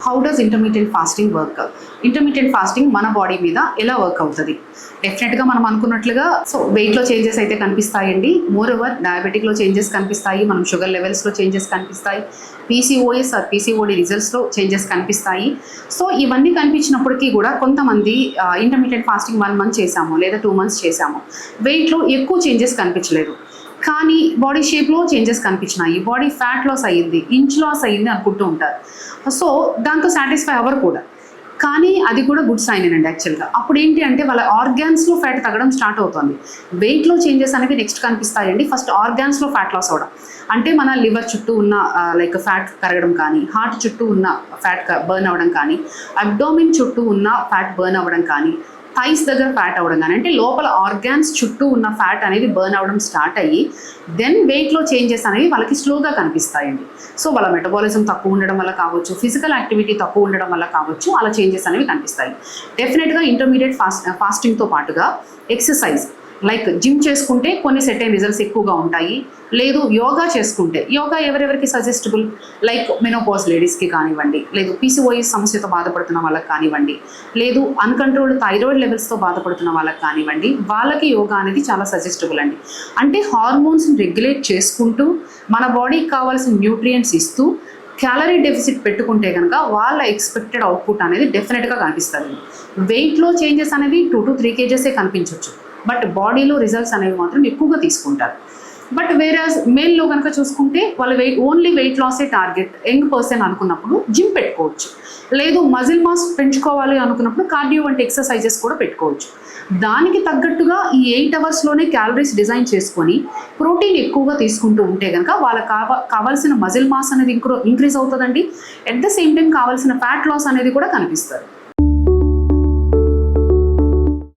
How does intermediate fasting work? Intermediate fasting మన body మీద ఎలా వర్క్ అవుతుంది? డెఫినెట్గా మనం అనుకున్నట్లుగా వెయిట్లో చేంజెస్ అయితే కనిపిస్తాయండి. మోర్ ఓవర్ డయాబెటిక్లో చేంజెస్ కనిపిస్తాయి, మనం షుగర్ లెవెల్స్లో చేంజెస్ కనిపిస్తాయి, పీసీఓఎస్ ఆర్ పీసీఓడి రిజల్ట్స్లో చేంజెస్ కనిపిస్తాయి. సో ఇవన్నీ కనిపించినప్పటికీ కూడా కొంతమంది ఇంటర్మీడియట్ ఫాస్టింగ్ 1 మంత్ చేశాము లేదా 2 మంత్స్ చేశాము, వెయిట్లో ఎక్కువ చేంజెస్ కనిపించలేదు, కానీ బాడీ షేప్లో చేంజెస్ కనిపించినాయి, బాడీ ఫ్యాట్ లాస్ అయ్యింది, ఇంచ్ లాస్ అయ్యింది అనుకుంటూ ఉంటారు. సో దాంతో సాటిస్ఫై అవ్వరు కూడా, కానీ అది కూడా గుడ్ సైన్ అండి యాక్చువల్గా. అప్పుడు ఏంటి అంటే వాళ్ళ ఆర్గాన్స్లో ఫ్యాట్ తగ్గడం స్టార్ట్ అవుతుంది. వెయిట్లో చేంజెస్ అనేవి నెక్స్ట్ కనిపిస్తాయండి. ఫస్ట్ ఆర్గాన్స్లో ఫ్యాట్ లాస్ అవ్వడం అంటే మన లివర్ చుట్టూ ఉన్న లైక్ ఫ్యాట్ కరగడం కానీ, హార్ట్ చుట్టూ ఉన్న ఫ్యాట్ బర్న్ అవ్వడం కానీ, అబ్డోమిన్ చుట్టూ ఉన్న ఫ్యాట్ బర్న్ అవ్వడం కానీ, థైస్ దగ్గర ఫ్యాట్ అవ్వడం కానీ, అంటే లోపల ఆర్గాన్స్ చుట్టూ ఉన్న ఫ్యాట్ అనేది బర్న్ అవ్వడం స్టార్ట్ అయ్యి దెన్ వెయిట్లో చేంజెస్ అనేవి వాళ్ళకి స్లోగా కనిపిస్తాయండి. సో వాళ్ళ మెటబాలిజం తక్కువ ఉండడం వల్ల కావచ్చు, ఫిజికల్ యాక్టివిటీ తక్కువ ఉండడం వల్ల కావచ్చు, అలా చేంజెస్ అనేవి కనిపిస్తాయి. డెఫినెట్గా ఇంటర్మీడియట్ ఫాస్టింగ్తో పాటుగా ఎక్సర్సైజ్ లైక్ జిమ్ చేసుకుంటే కొన్ని సెట్ అయిన రిజల్ట్స్ ఎక్కువగా ఉంటాయి. లేదు యోగా చేసుకుంటే, యోగా ఎవరెవరికి సజెస్టబుల్, లైక్ మెనోపాజ్ లేడీస్కి కానివ్వండి, లేదు పీసీఓఎస్ సమస్యతో బాధపడుతున్న వాళ్ళకి కానివ్వండి, లేదు అన్కంట్రోల్డ్ థైరాయిడ్ లెవెల్స్తో బాధపడుతున్న వాళ్ళకి కానివ్వండి, వాళ్ళకి యోగా అనేది చాలా సజెస్టబుల్ అండి. అంటే హార్మోన్స్ని రెగ్యులేట్ చేసుకుంటూ మన బాడీకి కావాల్సిన న్యూట్రియంట్స్ ఇస్తూ క్యాలరీ డెఫిసిట్ పెట్టుకుంటే కనుక వాళ్ళ ఎక్స్పెక్టెడ్ అవుట్పుట్ అనేది డెఫినెట్గా కనిపిస్తుంది. వెయిట్లో చేంజెస్ అనేది 2 to 3 kgs కనిపించవచ్చు, బట్ బాడీలో రిజల్ట్స్ అనేవి మాత్రం ఎక్కువగా తీసుకుంటారు. బట్ వేరేస్ మేల్లో కనుక చూసుకుంటే వాళ్ళ ఓన్లీ వెయిట్ లాసే టార్గెట్ యంగ్ పర్సన్ అనుకున్నప్పుడు జిమ్ పెట్టుకోవచ్చు, లేదు మజిల్ మాస్ పెంచుకోవాలి అనుకున్నప్పుడు కార్డియో వంటి ఎక్సర్సైజెస్ కూడా పెట్టుకోవచ్చు. దానికి తగ్గట్టుగా ఈ 8 hours క్యాలరీస్ డిజైన్ చేసుకొని ప్రోటీన్ ఎక్కువగా తీసుకుంటూ ఉంటే కనుక వాళ్ళకి కావాల్సిన మజిల్ మాస్ అనేది ఇంక్రీజ్ అవుతుందండి. అట్ ద సేమ్ టైం కావాల్సిన ఫ్యాట్ లాస్ అనేది కూడా కనిపిస్తుంది.